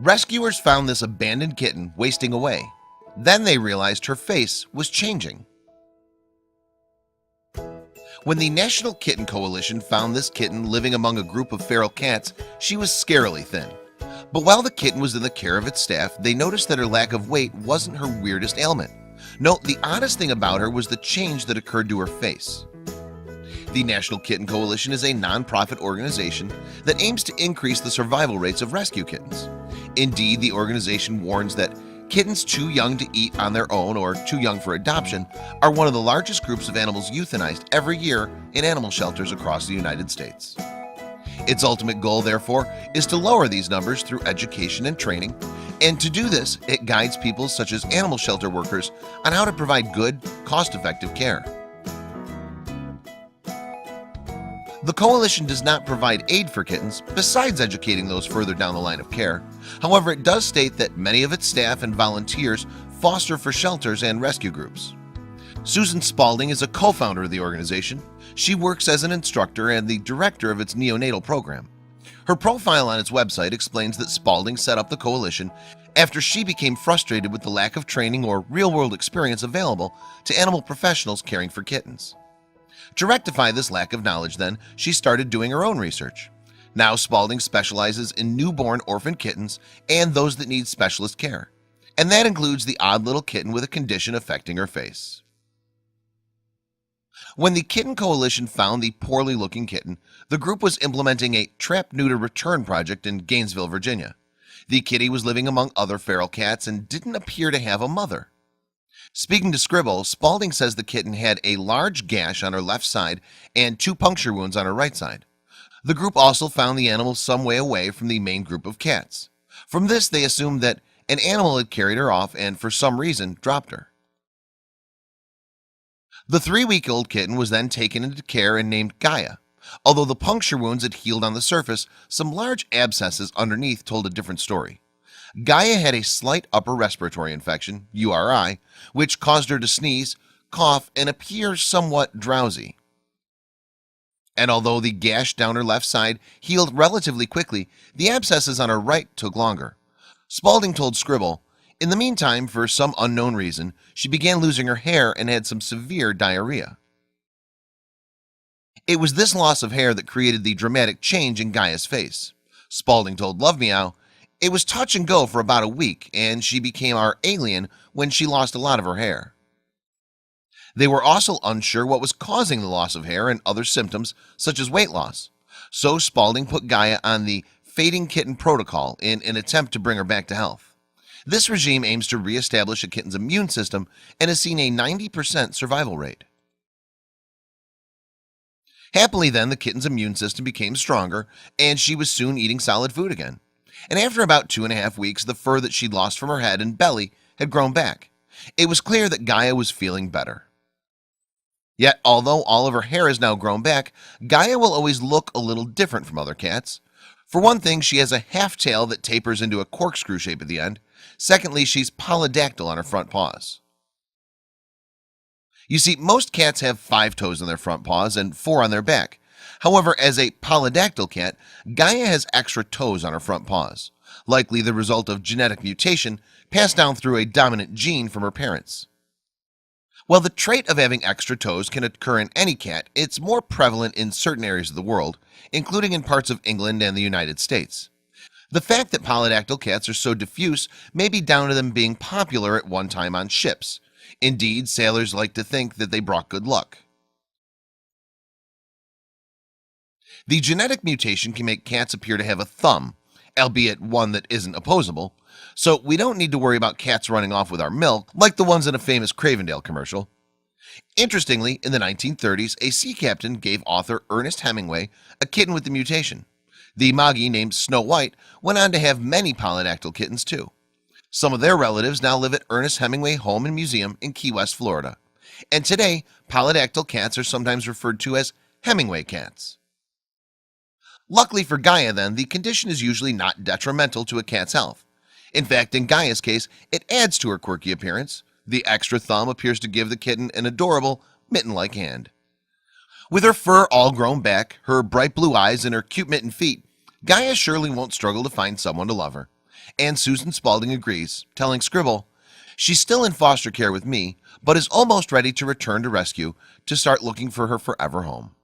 Rescuers found this abandoned kitten wasting away. Then they realized her face was changing. When the National Kitten Coalition found this kitten living among a group of feral cats, she was scarily thin. But while the kitten was in the care of its staff, they noticed that her lack of weight wasn't her weirdest ailment. No, the oddest thing about her was the change that occurred to her face. The National Kitten Coalition is a non-profit organization that aims to increase the survival rates of rescue kittens. Indeed, the organization warns that kittens too young to eat on their own or too young for adoption are one of the largest groups of animals euthanized every year in animal shelters across the United States. Its ultimate goal, therefore, is to lower these numbers through education and training, and to do this, it guides people such as animal shelter workers on how to provide good, cost-effective care. The coalition does not provide aid for kittens besides educating those further down the line of care. However, it does state that many of its staff and volunteers foster for shelters and rescue groups. Susan Spalding is a co-founder of the organization. She works as an instructor and the director of its neonatal program. Her profile on its website explains that Spalding set up the coalition after she became frustrated with the lack of training or real-world experience available to animal professionals caring for kittens. To rectify this lack of knowledge, then, she started doing her own research. Now Spalding specializes in newborn orphan kittens and those that need specialist care, and that includes the odd little kitten with a condition affecting her face. When the Kitten Coalition found the poorly looking kitten, the group was implementing a trap neuter return project in Gainesville, Virginia. The kitty was living among other feral cats and didn't appear to have a mother. Speaking to Scribble, Spalding says the kitten had a large gash on her left side and 2 puncture wounds on her right side. The group also found the animal some way away from the main group of cats. From this, they assumed that an animal had carried her off and for some reason dropped her. The 3-week-old kitten was then taken into care and named Gaia. Although the puncture wounds had healed on the surface, some large abscesses underneath told a different story. Gaia had a slight upper respiratory infection, URI, which caused her to sneeze, cough, and appear somewhat drowsy. And although the gash down her left side healed relatively quickly, the abscesses on her right took longer. Spalding told Scribble, in the meantime, for some unknown reason, she began losing her hair and had some severe diarrhea. It was this loss of hair that created the dramatic change in Gaia's face. Spalding told Love Meow, it was touch and go for about a week, and she became our alien when she lost a lot of her hair. They were also unsure what was causing the loss of hair and other symptoms such as weight loss. So Spalding put Gaia on the fading kitten protocol in an attempt to bring her back to health. This regime aims to reestablish a kitten's immune system and has seen a 90% survival rate. Happily then, the kitten's immune system became stronger and she was soon eating solid food again. And after about 2.5 weeks, the fur that she'd lost from her head and belly had grown back. It was clear that Gaia was feeling better. Yet, although all of her hair has now grown back, Gaia will always look a little different from other cats. For one thing, she has a half tail that tapers into a corkscrew shape at the end. Secondly, she's polydactyl on her front paws. You see, most cats have 5 toes on their front paws and 4 on their back. However, as a polydactyl cat, Gaia has extra toes on her front paws, likely the result of genetic mutation passed down through a dominant gene from her parents. While the trait of having extra toes can occur in any cat, it's more prevalent in certain areas of the world, including in parts of England and the United States. The fact that polydactyl cats are so diffuse may be down to them being popular at one time on ships. Indeed, sailors like to think that they brought good luck. The genetic mutation can make cats appear to have a thumb, albeit one that isn't opposable, so we don't need to worry about cats running off with our milk like the ones in a famous Cravendale commercial. Interestingly, in the 1930s, a sea captain gave author Ernest Hemingway a kitten with the mutation. The Moggy, named Snow White, went on to have many polydactyl kittens too. Some of their relatives now live at Ernest Hemingway Home and Museum in Key West, Florida. And today, polydactyl cats are sometimes referred to as Hemingway cats. Luckily for Gaia then, the condition is usually not detrimental to a cat's health. In fact, in Gaia's case, it adds to her quirky appearance. The extra thumb appears to give the kitten an adorable mitten-like hand. With her fur all grown back, her bright blue eyes, and her cute mitten feet, Gaia surely won't struggle to find someone to love her. And Susan Spalding agrees, telling Scribble, she's still in foster care with me, but is almost ready to return to rescue to start looking for her forever home.